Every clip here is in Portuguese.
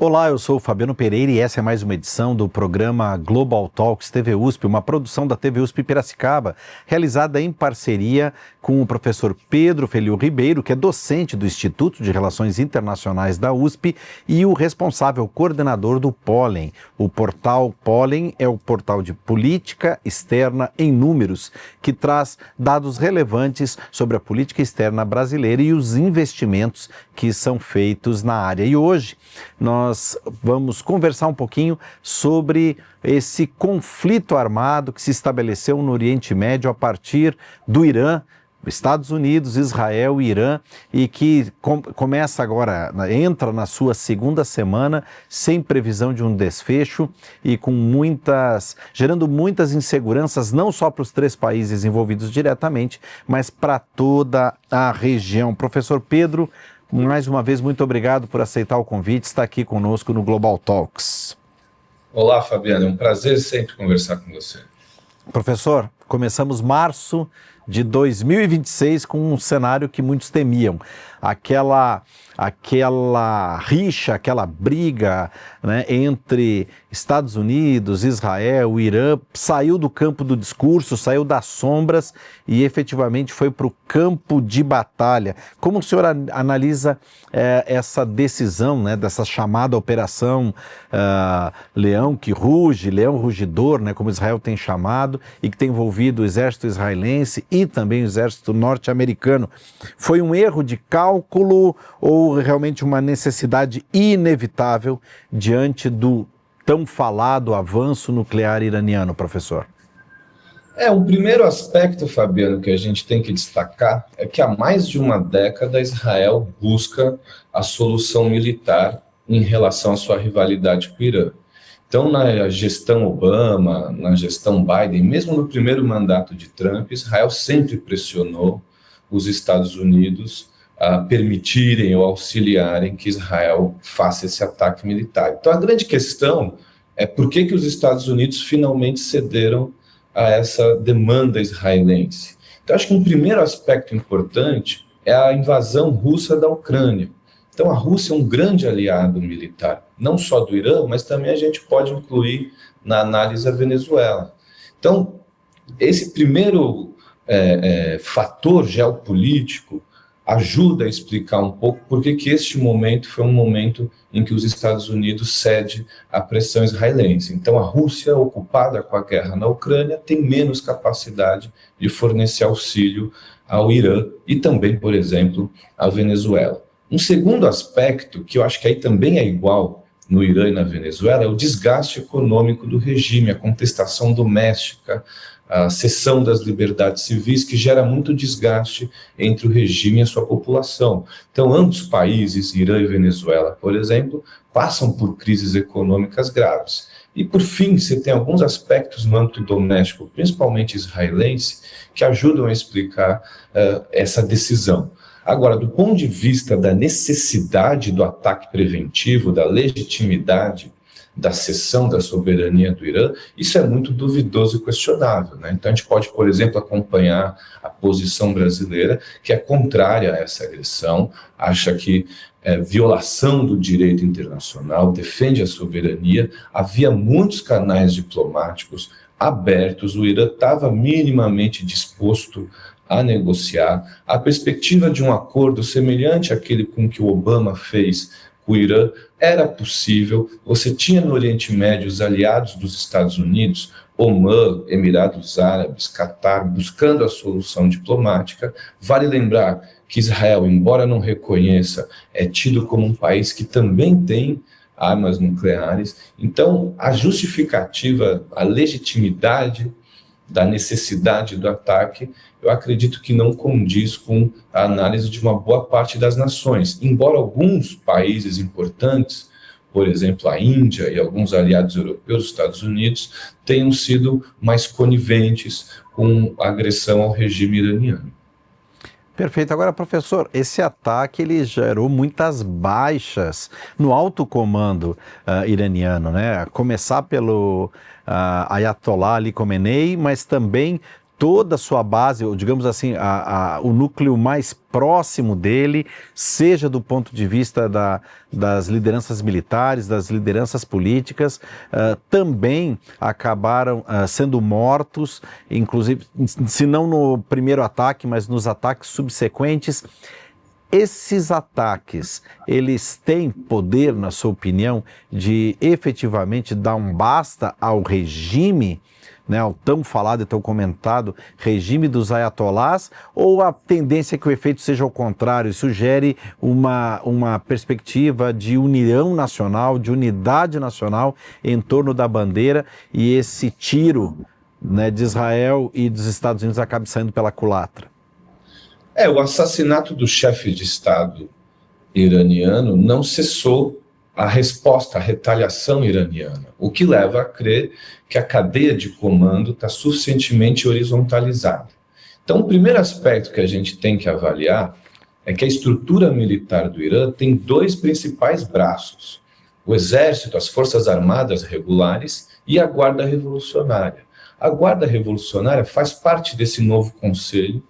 Olá, eu sou o Fabiano Pereira e essa é mais uma edição do programa Global Talks TV USP, uma produção da TV USP Piracicaba, realizada em parceria com o professor Pedro Feliu Ribeiro, que é docente do Instituto de Relações Internacionais da USP e o responsável coordenador do Pólen. O portal Pólen é o portal de política externa em números, que traz dados relevantes sobre a política externa brasileira e os investimentos que são feitos na área. E hoje nós vamos conversar um pouquinho sobre esse conflito armado que se estabeleceu no Oriente Médio a partir do Irã, Estados Unidos, Israel e Irã, e que começa agora, entra na sua segunda semana, sem previsão de um desfecho e gerando muitas inseguranças, não só para os três países envolvidos diretamente, mas para toda a região. Professor Pedro, mais uma vez, muito obrigado por aceitar o convite, estar aqui conosco no Global Talks. Olá, Fabiano, é um prazer sempre conversar com você. Professor, começamos março de 2026 com um cenário que muitos temiam. Aquela rixa, aquela briga, né, entre Estados Unidos, Israel, Irã, saiu do campo do discurso, saiu das sombras e efetivamente foi para o campo de batalha. Como o senhor analisa essa decisão, né, dessa chamada Operação Leão que Ruge, Leão Rugidor, né, como Israel tem chamado, e que tem envolvido o exército israelense e também o exército norte-americano? Foi um erro de cálculo ou realmente uma necessidade inevitável diante do tão falado avanço nuclear iraniano, professor? O primeiro aspecto, Fabiano, que a gente tem que destacar é que há mais de uma década Israel busca a solução militar em relação à sua rivalidade com o Irã. Então, na gestão Obama, na gestão Biden, mesmo no primeiro mandato de Trump, Israel sempre pressionou os Estados Unidos a permitirem ou auxiliarem que Israel faça esse ataque militar. Então, a grande questão é por que os Estados Unidos finalmente cederam a essa demanda israelense. Então, acho que um primeiro aspecto importante é a invasão russa da Ucrânia. Então, a Rússia é um grande aliado militar, não só do Irã, mas também a gente pode incluir na análise a Venezuela. Então, esse primeiro fator geopolítico ajuda a explicar um pouco por que este momento foi um momento em que os Estados Unidos cede à pressão israelense. Então, a Rússia, ocupada com a guerra na Ucrânia, tem menos capacidade de fornecer auxílio ao Irã e também, por exemplo, à Venezuela. Um segundo aspecto, que eu acho que aí também é igual no Irã e na Venezuela, é o desgaste econômico do regime, a contestação doméstica, a cessão das liberdades civis, que gera muito desgaste entre o regime e a sua população. Então, ambos países, Irã e Venezuela, por exemplo, passam por crises econômicas graves. E, por fim, você tem alguns aspectos no âmbito doméstico, principalmente israelense, que ajudam a explicar essa decisão. Agora, do ponto de vista da necessidade do ataque preventivo, da legitimidade da cessão da soberania do Irã, isso é muito duvidoso e questionável, né? Então a gente pode, por exemplo, acompanhar a posição brasileira, que é contrária a essa agressão, acha que violação do direito internacional, defende a soberania. Havia muitos canais diplomáticos abertos, o Irã estava minimamente disposto a negociar. A perspectiva de um acordo semelhante àquele com que o Obama fez com o Irã era possível. Você tinha no Oriente Médio os aliados dos Estados Unidos, Omã, Emirados Árabes, Catar, buscando a solução diplomática. Vale lembrar que Israel, embora não reconheça, é tido como um país que também tem armas nucleares. Então, a justificativa, a legitimidade da necessidade do ataque, eu acredito que não condiz com a análise de uma boa parte das nações. Embora alguns países importantes, por exemplo, a Índia e alguns aliados europeus, os Estados Unidos, tenham sido mais coniventes com a agressão ao regime iraniano. Perfeito. Agora, professor, esse ataque ele gerou muitas baixas no alto comando iraniano, né? A começar pelo Ayatollah Ali Khamenei, mas também toda a sua base, ou digamos assim, o núcleo mais próximo dele, seja do ponto de vista das lideranças militares, das lideranças políticas, também acabaram sendo mortos, inclusive, se não no primeiro ataque, mas nos ataques subsequentes. Esses ataques, eles têm poder, na sua opinião, de efetivamente dar um basta ao regime, né, ao tão falado e tão comentado regime dos ayatolás, ou a tendência é que o efeito seja ao contrário, sugere uma perspectiva de união nacional, de unidade nacional em torno da bandeira, e esse tiro, né, de Israel e dos Estados Unidos acabe saindo pela culatra? O assassinato do chefe de Estado iraniano não cessou a resposta, a retaliação iraniana, o que leva a crer que a cadeia de comando está suficientemente horizontalizada. Então, o primeiro aspecto que a gente tem que avaliar é que a estrutura militar do Irã tem dois principais braços: o exército, as forças armadas regulares e a guarda revolucionária. A guarda revolucionária faz parte desse novo conselho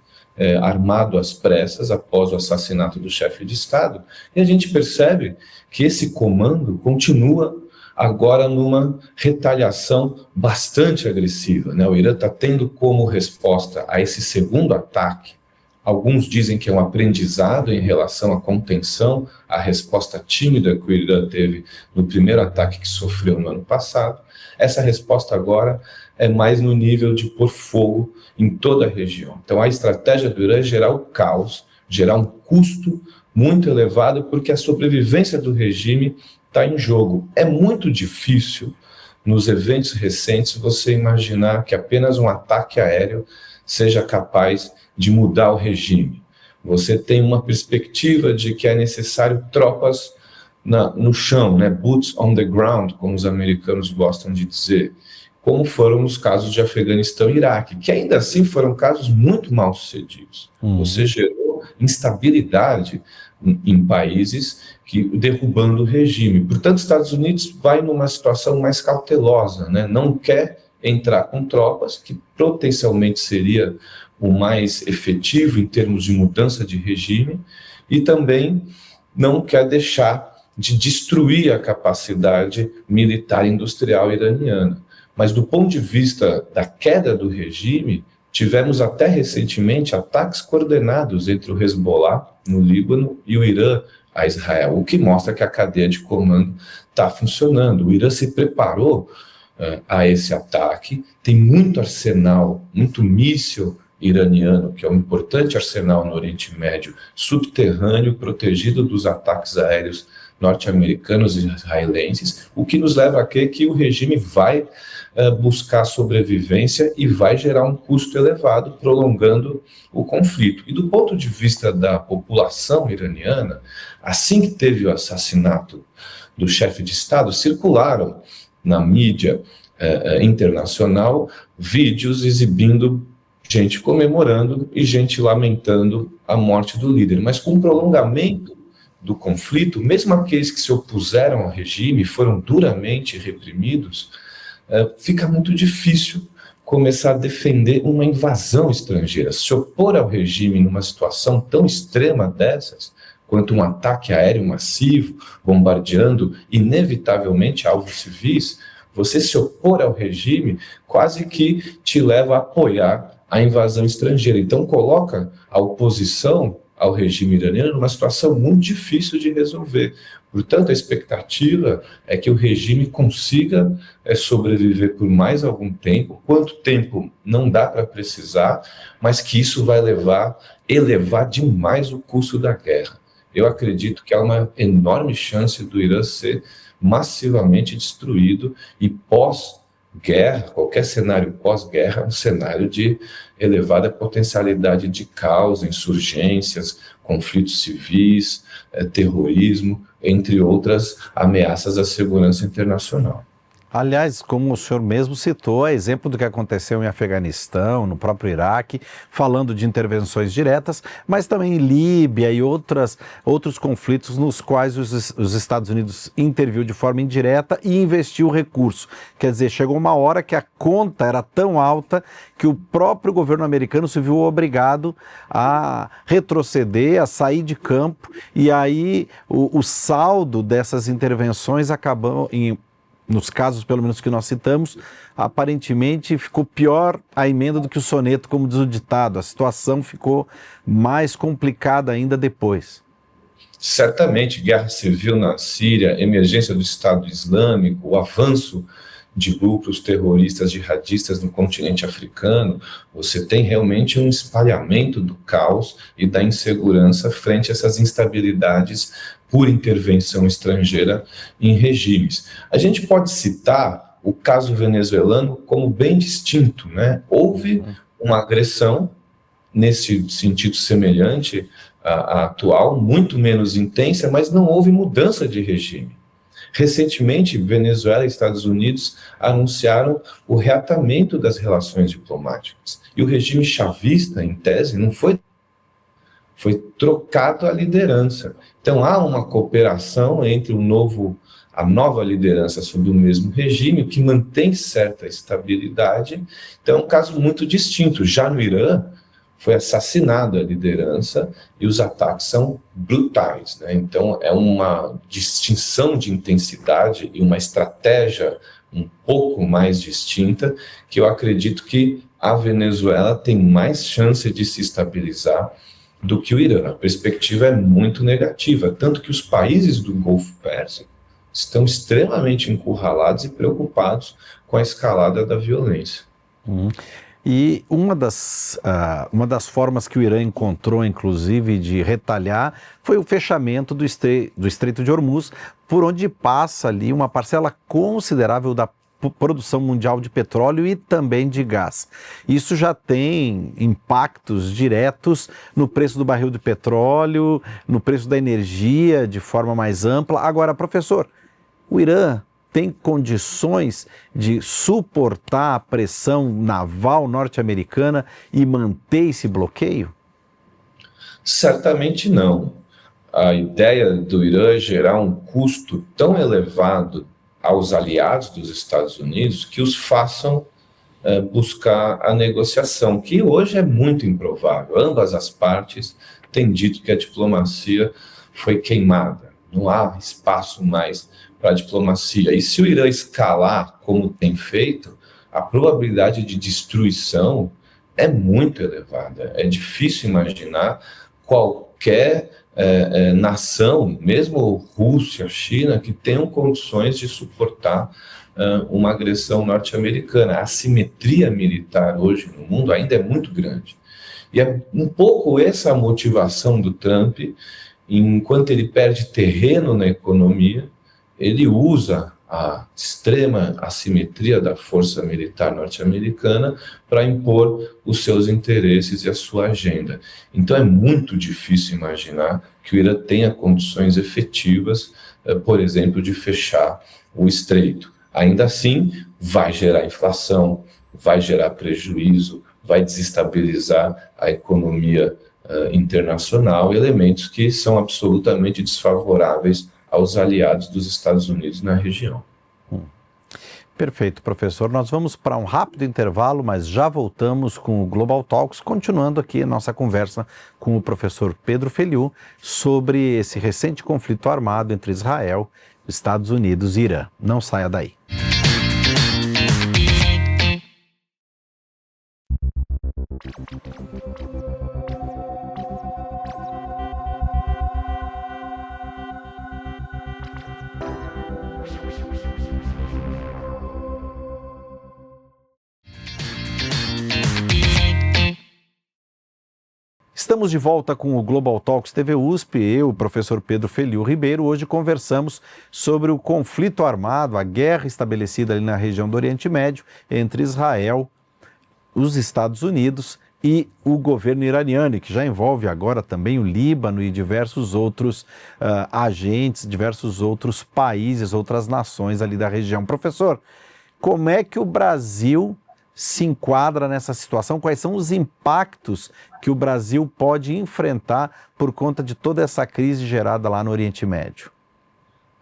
armado às pressas após o assassinato do chefe de Estado, e a gente percebe que esse comando continua agora numa retaliação bastante agressiva, né? O Irã está tendo como resposta a esse segundo ataque, alguns dizem que é um aprendizado em relação à contenção, à resposta tímida que o Irã teve no primeiro ataque que sofreu no ano passado. Essa resposta agora é mais no nível de pôr fogo em toda a região. Então a estratégia do Irã é gerar o caos, gerar um custo muito elevado, porque a sobrevivência do regime está em jogo. É muito difícil, nos eventos recentes, você imaginar que apenas um ataque aéreo seja capaz de mudar o regime. Você tem uma perspectiva de que é necessário tropas no chão, né? Boots on the ground, como os americanos gostam de dizer, como foram nos casos de Afeganistão e Iraque, que ainda assim foram casos muito mal sucedidos. Você gerou instabilidade em países derrubando o regime. Portanto, os Estados Unidos vai numa situação mais cautelosa, né? Não quer entrar com tropas, que potencialmente seria o mais efetivo em termos de mudança de regime, e também não quer deixar de destruir a capacidade militar e industrial iraniana. Mas do ponto de vista da queda do regime, tivemos até recentemente ataques coordenados entre o Hezbollah, no Líbano, e o Irã a Israel, o que mostra que a cadeia de comando está funcionando. O Irã se preparou a esse ataque, tem muito arsenal, muito míssil iraniano, que é um importante arsenal no Oriente Médio, subterrâneo, protegido dos ataques aéreos norte-americanos e israelenses, o que nos leva a crer que o regime vai buscar sobrevivência e vai gerar um custo elevado, prolongando o conflito. E do ponto de vista da população iraniana, assim que teve o assassinato do chefe de Estado, circularam na mídia internacional vídeos exibindo gente comemorando e gente lamentando a morte do líder, mas com o prolongamento do conflito, mesmo aqueles que se opuseram ao regime, foram duramente reprimidos, fica muito difícil começar a defender uma invasão estrangeira. Se opor ao regime numa situação tão extrema dessas, quanto um ataque aéreo massivo, bombardeando inevitavelmente alvos civis, você se opor ao regime quase que te leva a apoiar a invasão estrangeira. Então coloca a oposição ao regime iraniano numa situação muito difícil de resolver. Portanto, a expectativa é que o regime consiga sobreviver por mais algum tempo. Quanto tempo não dá para precisar, mas que isso vai elevar demais o custo da guerra. Eu acredito que há uma enorme chance do Irã ser massivamente destruído e pós-guerra, qualquer cenário pós-guerra, é um cenário de elevada potencialidade de caos, insurgências, conflitos civis, terrorismo, entre outras ameaças à segurança internacional. Aliás, como o senhor mesmo citou, é exemplo do que aconteceu em Afeganistão, no próprio Iraque, falando de intervenções diretas, mas também em Líbia e outros conflitos nos quais os Estados Unidos interviu de forma indireta e investiu recurso. Quer dizer, chegou uma hora que a conta era tão alta que o próprio governo americano se viu obrigado a retroceder, a sair de campo, e aí o saldo dessas intervenções acabou nos casos, pelo menos que nós citamos, aparentemente ficou pior a emenda do que o soneto, como diz o ditado. A situação ficou mais complicada ainda depois. Certamente, guerra civil na Síria, emergência do Estado Islâmico, o avanço de grupos terroristas jihadistas no continente africano, você tem realmente um espalhamento do caos e da insegurança frente a essas instabilidades por intervenção estrangeira em regimes. A gente pode citar o caso venezuelano como bem distinto, né? Houve uma agressão nesse sentido semelhante à atual, muito menos intensa, mas não houve mudança de regime. Recentemente, Venezuela e Estados Unidos anunciaram o reatamento das relações diplomáticas. E o regime chavista, em tese, não foi trocado a liderança. Então, há uma cooperação entre a nova liderança sob o mesmo regime, que mantém certa estabilidade. Então, é um caso muito distinto. Já no Irã, foi assassinada a liderança e os ataques são brutais, né? Então, é uma distinção de intensidade e uma estratégia um pouco mais distinta, que eu acredito que a Venezuela tem mais chance de se estabilizar do que o Irã. A perspectiva é muito negativa, tanto que os países do Golfo Pérsico estão extremamente encurralados e preocupados com a escalada da violência. E uma das formas que o Irã encontrou, inclusive, de retalhar foi o fechamento do Estreito de Hormuz, por onde passa ali uma parcela considerável da produção mundial de petróleo e também de gás. Isso já tem impactos diretos no preço do barril de petróleo, no preço da energia de forma mais ampla. Agora, professor, o Irã tem condições de suportar a pressão naval norte-americana e manter esse bloqueio? Certamente não. A ideia do Irã é gerar um custo tão elevado aos aliados dos Estados Unidos que os façam buscar a negociação, que hoje é muito improvável. Ambas as partes têm dito que a diplomacia foi queimada. Não há espaço mais para a diplomacia. E se o Irã escalar como tem feito, a probabilidade de destruição é muito elevada. É difícil imaginar qualquer nação, mesmo Rússia, China, que tenham condições de suportar uma agressão norte-americana. A assimetria militar hoje no mundo ainda é muito grande. E é um pouco essa a motivação do Trump, enquanto ele perde terreno na economia, ele usa a extrema assimetria da força militar norte-americana para impor os seus interesses e a sua agenda. Então é muito difícil imaginar que o Irã tenha condições efetivas, por exemplo, de fechar o estreito. Ainda assim, vai gerar inflação, vai gerar prejuízo, vai desestabilizar a economia internacional, elementos que são absolutamente desfavoráveis aos aliados dos Estados Unidos na região. Perfeito, professor. Nós vamos para um rápido intervalo, mas já voltamos com o Global Talks, continuando aqui a nossa conversa com o professor Pedro Feliu sobre esse recente conflito armado entre Israel, Estados Unidos e Irã. Não saia daí. Estamos de volta com o Global Talks TV USP, eu, o professor Pedro Feliu Ribeiro. Hoje conversamos sobre o conflito armado, a guerra estabelecida ali na região do Oriente Médio entre Israel, os Estados Unidos e o governo iraniano, que já envolve agora também o Líbano e diversos outros agentes, diversos outros países, outras nações ali da região. Professor, como é que o Brasil se enquadra nessa situação? Quais são os impactos que o Brasil pode enfrentar por conta de toda essa crise gerada lá no Oriente Médio?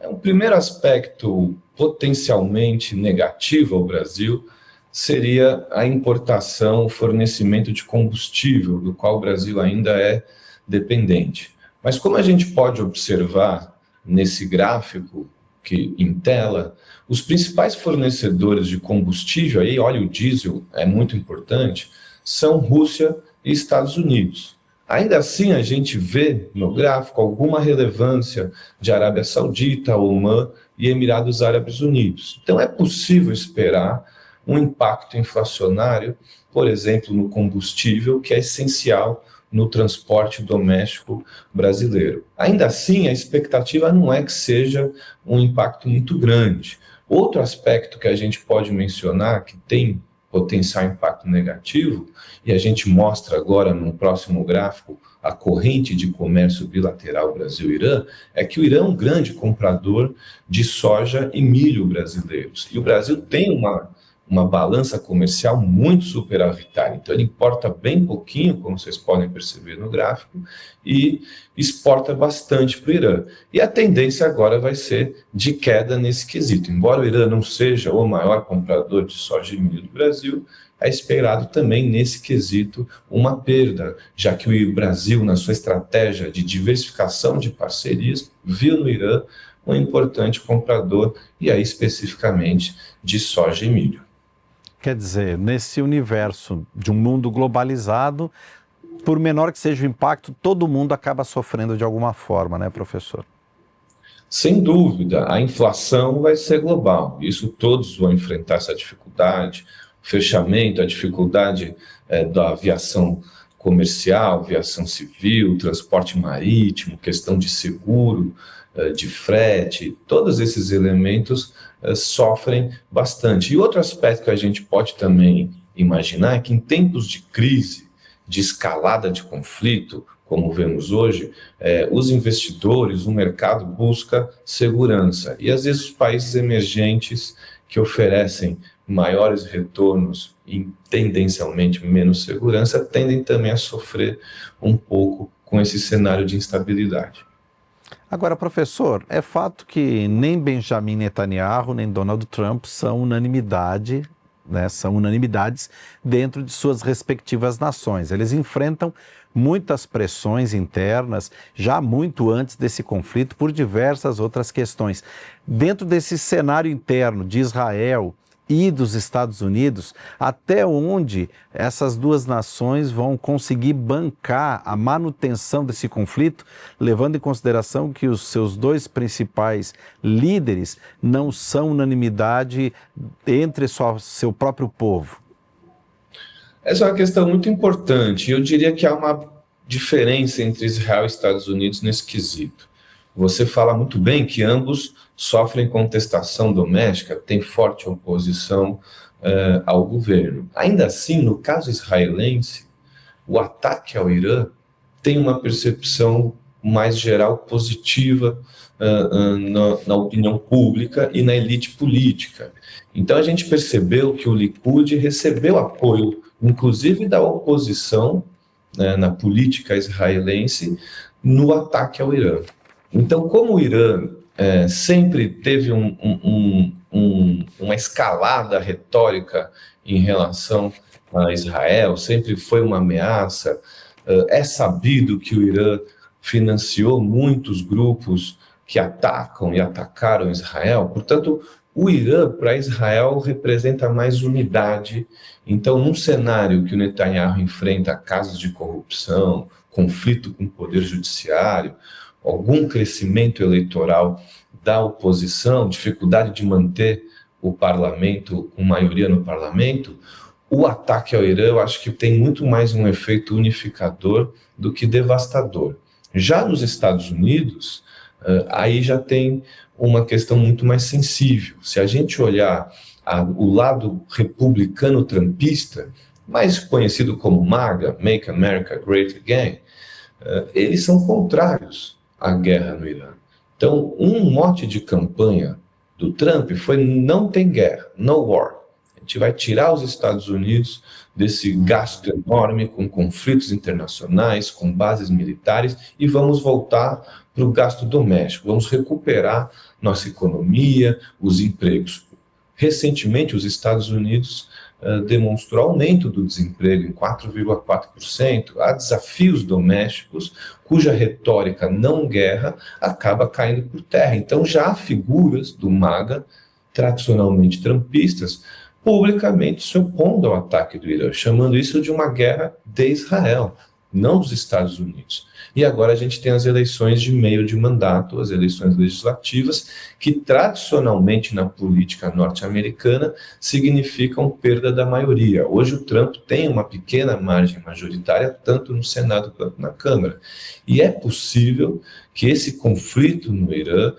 Um primeiro aspecto potencialmente negativo ao Brasil seria a importação, o fornecimento de combustível, do qual o Brasil ainda é dependente. Mas como a gente pode observar nesse gráfico que em tela, os principais fornecedores de combustível, aí óleo diesel é muito importante, são Rússia e Estados Unidos. Ainda assim, a gente vê no gráfico alguma relevância de Arábia Saudita, Omã e Emirados Árabes Unidos. Então, é possível esperar um impacto inflacionário, por exemplo, no combustível, que é essencial no transporte doméstico brasileiro. Ainda assim, a expectativa não é que seja um impacto muito grande. Outro aspecto que a gente pode mencionar, que tem potencial impacto negativo, e a gente mostra agora no próximo gráfico a corrente de comércio bilateral Brasil-Irã, é que o Irã é um grande comprador de soja e milho brasileiros. E o Brasil tem uma balança comercial muito superavitária. Então, ele importa bem pouquinho, como vocês podem perceber no gráfico, e exporta bastante para o Irã. E a tendência agora vai ser de queda nesse quesito. Embora o Irã não seja o maior comprador de soja e milho do Brasil, é esperado também nesse quesito uma perda, já que o Brasil, na sua estratégia de diversificação de parcerias, viu no Irã um importante comprador, e aí especificamente de soja e milho. Quer dizer, nesse universo de um mundo globalizado, por menor que seja o impacto, todo mundo acaba sofrendo de alguma forma, né, professor? Sem dúvida, a inflação vai ser global. Isso todos vão enfrentar essa dificuldade, o fechamento, a dificuldade da aviação comercial, aviação civil, transporte marítimo, questão de seguro, de frete, todos esses elementos sofrem bastante. E outro aspecto que a gente pode também imaginar é que em tempos de crise, de escalada de conflito, como vemos hoje, os investidores, o mercado busca segurança. E às vezes os países emergentes que oferecem maiores retornos e tendencialmente menos segurança tendem também a sofrer um pouco com esse cenário de instabilidade. Agora, professor, é fato que nem Benjamin Netanyahu, nem Donald Trump são unanimidade, né, são unanimidades dentro de suas respectivas nações. Eles enfrentam muitas pressões internas, já muito antes desse conflito, por diversas outras questões. Dentro desse cenário interno de Israel e dos Estados Unidos, até onde essas duas nações vão conseguir bancar a manutenção desse conflito, levando em consideração que os seus dois principais líderes não são unanimidade entre seu próprio povo? Essa é uma questão muito importante. Eu diria que há uma diferença entre Israel e Estados Unidos nesse quesito. Você fala muito bem que ambos sofrem contestação doméstica, têm forte oposição ao governo. Ainda assim, no caso israelense, o ataque ao Irã tem uma percepção mais geral positiva na opinião pública e na elite política. Então a gente percebeu que o Likud recebeu apoio, inclusive da oposição na política israelense, no ataque ao Irã. Então, como o Irã sempre teve uma escalada retórica em relação a Israel, sempre foi uma ameaça, é sabido que o Irã financiou muitos grupos que atacam e atacaram Israel, portanto, o Irã para Israel representa mais unidade. Então, num cenário que o Netanyahu enfrenta casos de corrupção, conflito com o poder judiciário, algum crescimento eleitoral da oposição, dificuldade de manter o parlamento, com maioria no parlamento, o ataque ao Irã eu acho que tem muito mais um efeito unificador do que devastador. Já nos Estados Unidos, aí já tem uma questão muito mais sensível. Se a gente olhar o lado republicano-trampista, mais conhecido como MAGA, Make America Great Again, eles são contrários à guerra no Irã. Então, um mote de campanha do Trump foi: não tem guerra, no war. A gente vai tirar os Estados Unidos desse gasto enorme com conflitos internacionais, com bases militares, e vamos voltar para o gasto doméstico, vamos recuperar nossa economia, os empregos. Recentemente, os Estados Unidos demonstrou aumento do desemprego em 4,4%. Há desafios domésticos cuja retórica não guerra acaba caindo por terra. Então já há figuras do MAGA, tradicionalmente trumpistas, publicamente se opondo ao ataque do Irã, chamando isso de uma guerra de Israel, não dos Estados Unidos. E agora a gente tem as eleições de meio de mandato, as eleições legislativas, que tradicionalmente na política norte-americana significam perda da maioria. Hoje o Trump tem uma pequena margem majoritária, tanto no Senado quanto na Câmara. E é possível que esse conflito no Irã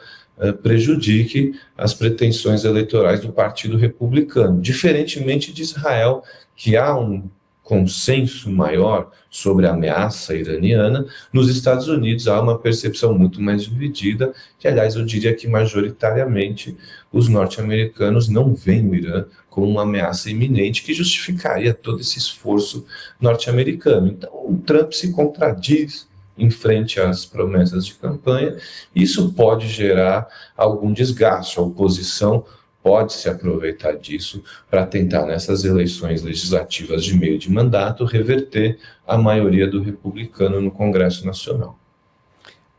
prejudique as pretensões eleitorais do Partido Republicano, diferentemente de Israel, que há um consenso maior sobre a ameaça iraniana. Nos Estados Unidos há uma percepção muito mais dividida, que, aliás, eu diria que majoritariamente os norte-americanos não veem o Irã como uma ameaça iminente que justificaria todo esse esforço norte-americano. Então, o Trump se contradiz em frente às promessas de campanha. Isso pode gerar algum desgaste. A oposição pode se aproveitar disso para tentar, nessas eleições legislativas de meio de mandato, reverter a maioria do republicano no Congresso Nacional.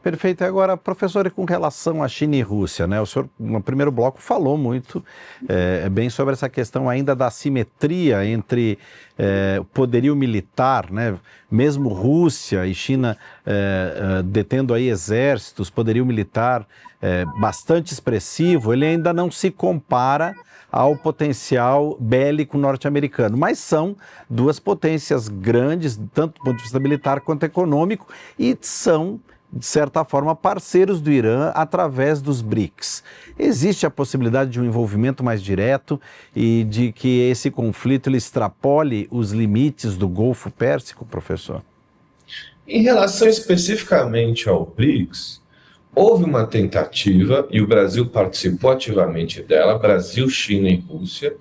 Perfeito. Agora, professor, e com relação à China e Rússia, né? O senhor, no primeiro bloco, falou muito bem sobre essa questão ainda da assimetria entre o poderio militar, né? Mesmo Rússia e China detendo aí exércitos, poderio militar bastante expressivo, ele ainda não se compara ao potencial bélico norte-americano, mas são duas potências grandes, tanto do ponto de vista militar quanto econômico, e são, de certa forma, parceiros do Irã através dos BRICS. Existe a possibilidade de um envolvimento mais direto e de que esse conflito ele extrapole os limites do Golfo Pérsico, professor? Em relação especificamente ao BRICS, houve uma tentativa, e o Brasil participou ativamente dela, Brasil, China e Rússia,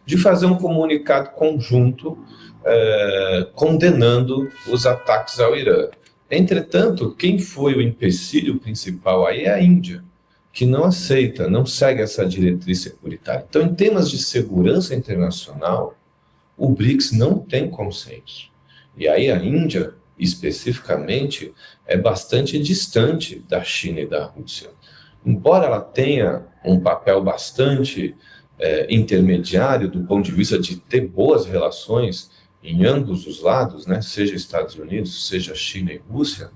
de fazer um comunicado conjunto condenando os ataques ao Irã. Entretanto, quem foi o empecilho principal aí é a Índia, que não aceita, não segue essa diretriz securitária. Então, em temas de segurança internacional, o BRICS não tem consenso. E aí a Índia, especificamente, é bastante distante da China e da Rússia. Embora ela tenha um papel bastante intermediário do ponto de vista de ter boas relações em ambos os lados, né, seja Estados Unidos, seja China e Rússia,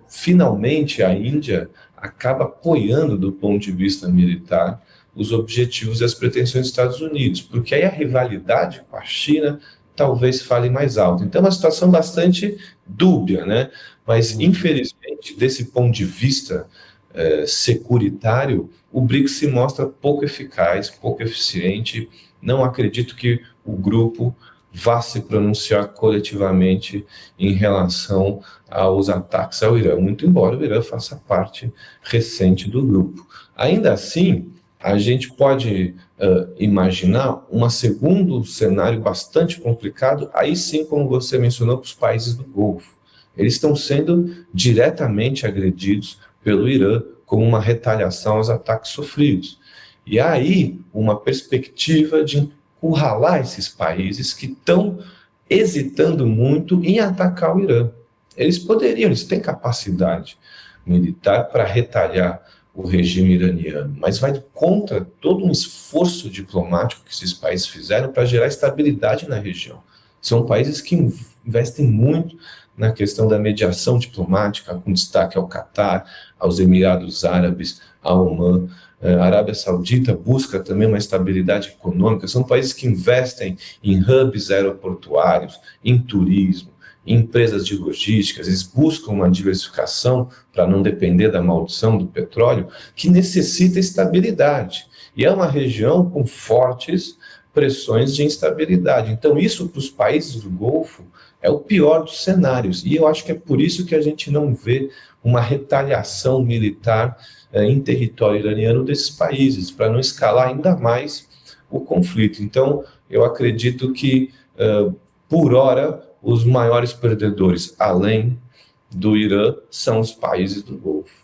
finalmente a Índia acaba apoiando do ponto de vista militar os objetivos e as pretensões dos Estados Unidos, porque aí a rivalidade com a China talvez fale mais alto. Então é uma situação bastante dúbia, né? Mas infelizmente, desse ponto de vista securitário, o BRICS se mostra pouco eficaz, pouco eficiente. Não acredito que o grupo vá se pronunciar coletivamente em relação aos ataques ao Irã, muito embora o Irã faça parte recente do grupo. Ainda assim, a gente pode imaginar um segundo cenário bastante complicado, aí sim, como você mencionou, para os países do Golfo. Eles estão sendo diretamente agredidos pelo Irã como uma retaliação aos ataques sofridos. E aí, uma perspectiva de encurralar esses países que estão hesitando muito em atacar o Irã. Eles poderiam, eles têm capacidade militar para retalhar o regime iraniano, mas vai contra todo um esforço diplomático que esses países fizeram para gerar estabilidade na região. São países que investem muito na questão da mediação diplomática, com destaque ao Catar, aos Emirados Árabes, ao Omã. A Arábia Saudita busca também uma estabilidade econômica. São países que investem em hubs aeroportuários, em turismo, em empresas de logística. Eles buscam uma diversificação para não depender da maldição do petróleo, que necessita estabilidade. E é uma região com fortes pressões de instabilidade. Então, isso para os países do Golfo é o pior dos cenários. E eu acho que é por isso que a gente não vê uma retaliação militar em território iraniano desses países, para não escalar ainda mais o conflito. Então, eu acredito que, por hora, os maiores perdedores, além do Irã, são os países do Golfo.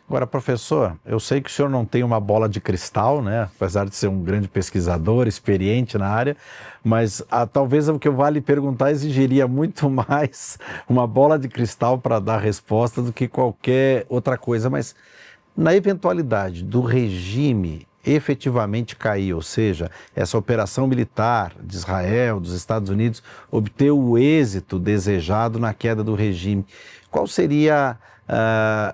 Agora, professor, eu sei que o senhor não tem uma bola de cristal, né? Apesar de ser um grande pesquisador, experiente na área, mas talvez o que eu vá lhe perguntar exigiria muito mais uma bola de cristal para dar resposta do que qualquer outra coisa. Mas na eventualidade do regime efetivamente cair, ou seja, essa operação militar de Israel, dos Estados Unidos, obter o êxito desejado na queda do regime, qual seria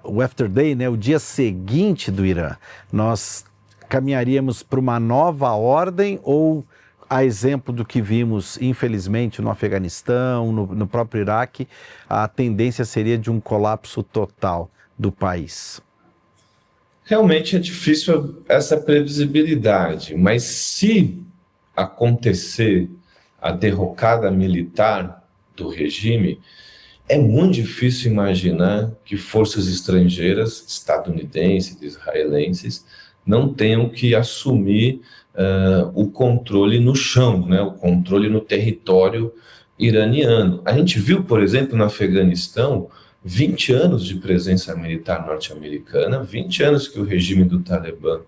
o after day, né, o dia seguinte do Irã? Nós caminharíamos para uma nova ordem ou, a exemplo do que vimos, infelizmente, no Afeganistão, no próprio Iraque, a tendência seria de um colapso total do país? Realmente é difícil essa previsibilidade, mas se acontecer a derrocada militar do regime, é muito difícil imaginar que forças estrangeiras, estadunidenses, israelenses, não tenham que assumir o controle no chão, né, o controle no território iraniano. A gente viu, por exemplo, no Afeganistão, 20 anos de presença militar norte-americana, 20 anos que o regime do Talibã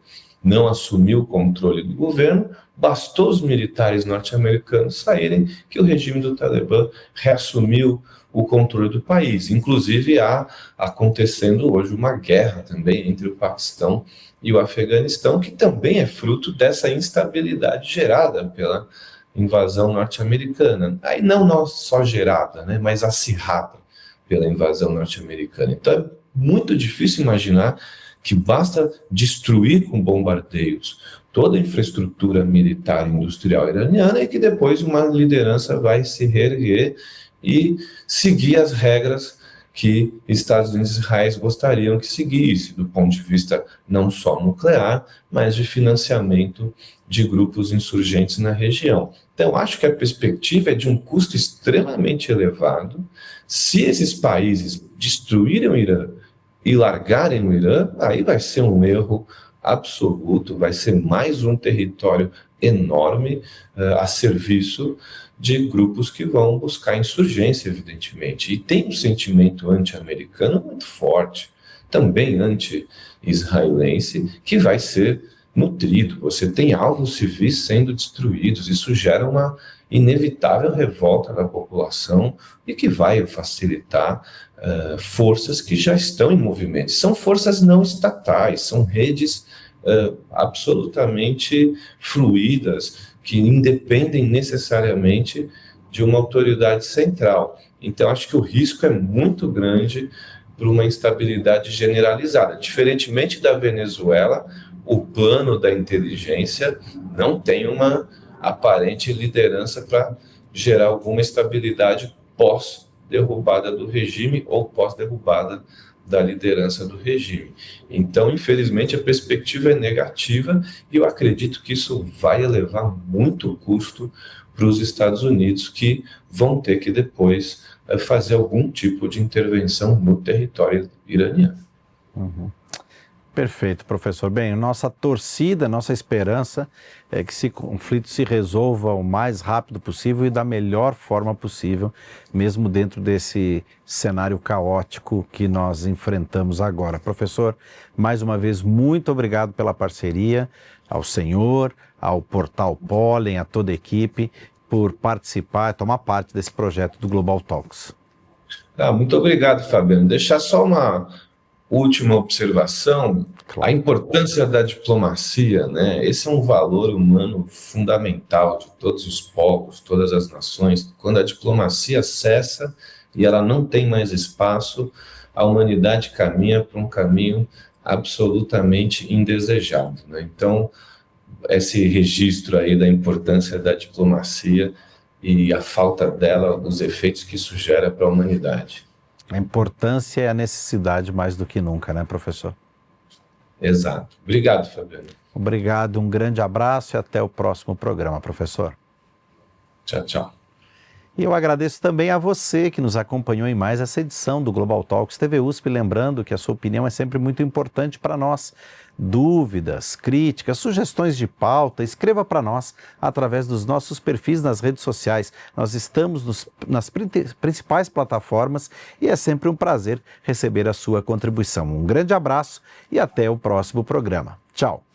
não assumiu o controle do governo, bastou os militares norte-americanos saírem que o regime do Talibã reassumiu o controle do país. Inclusive, há acontecendo hoje uma guerra também entre o Paquistão e o Afeganistão, que também é fruto dessa instabilidade gerada pela invasão norte-americana. Aí não só gerada, né, mas acirrada pela invasão norte-americana. Então é muito difícil imaginar que basta destruir com bombardeios toda a infraestrutura militar e industrial iraniana e que depois uma liderança vai se reerguer e seguir as regras que Estados Unidos e Israel gostariam que seguisse, do ponto de vista não só nuclear, mas de financiamento de grupos insurgentes na região. Então, acho que a perspectiva é de um custo extremamente elevado. Se esses países destruírem o Irã e largarem o Irã, aí vai ser um erro absoluto, vai ser mais um território enorme a serviço de grupos que vão buscar insurgência, evidentemente. E tem um sentimento anti-americano muito forte, também anti-israelense, que vai ser nutrido. Você tem alvos civis sendo destruídos, isso gera uma inevitável revolta da população e que vai facilitar forças que já estão em movimento. São forças não estatais, são redes absolutamente fluídas, que independem necessariamente de uma autoridade central. Então, acho que o risco é muito grande para uma instabilidade generalizada. Diferentemente da Venezuela, o plano da inteligência não tem uma aparente liderança para gerar alguma estabilidade pós-derrubada do regime ou pós-derrubada da liderança do regime. Então, infelizmente, a perspectiva é negativa e eu acredito que isso vai elevar muito custo para os Estados Unidos, que vão ter que depois fazer algum tipo de intervenção no território iraniano. Uhum. Perfeito, professor. Bem, nossa torcida, nossa esperança é que esse conflito se resolva o mais rápido possível e da melhor forma possível, mesmo dentro desse cenário caótico que nós enfrentamos agora. Professor, mais uma vez, muito obrigado pela parceria, ao senhor, ao Portal Pólen, a toda a equipe, por participar, tomar parte desse projeto do Global Talks. Muito obrigado, Fabiano. Deixar só uma última observação, claro. A importância da diplomacia, né? Esse é um valor humano fundamental de todos os povos, todas as nações. Quando a diplomacia cessa e ela não tem mais espaço, a humanidade caminha para um caminho absolutamente indesejado, né? Então, esse registro aí da importância da diplomacia e a falta dela, os efeitos que isso gera para a humanidade. A importância e a necessidade mais do que nunca, né, professor? Exato. Obrigado, Fabiano. Obrigado, um grande abraço e até o próximo programa, professor. Tchau, tchau. E eu agradeço também a você que nos acompanhou em mais essa edição do Global Talks TV USP, lembrando que a sua opinião é sempre muito importante para nós. Dúvidas, críticas, sugestões de pauta, escreva para nós através dos nossos perfis nas redes sociais. Nós estamos nas principais plataformas e é sempre um prazer receber a sua contribuição. Um grande abraço e até o próximo programa. Tchau!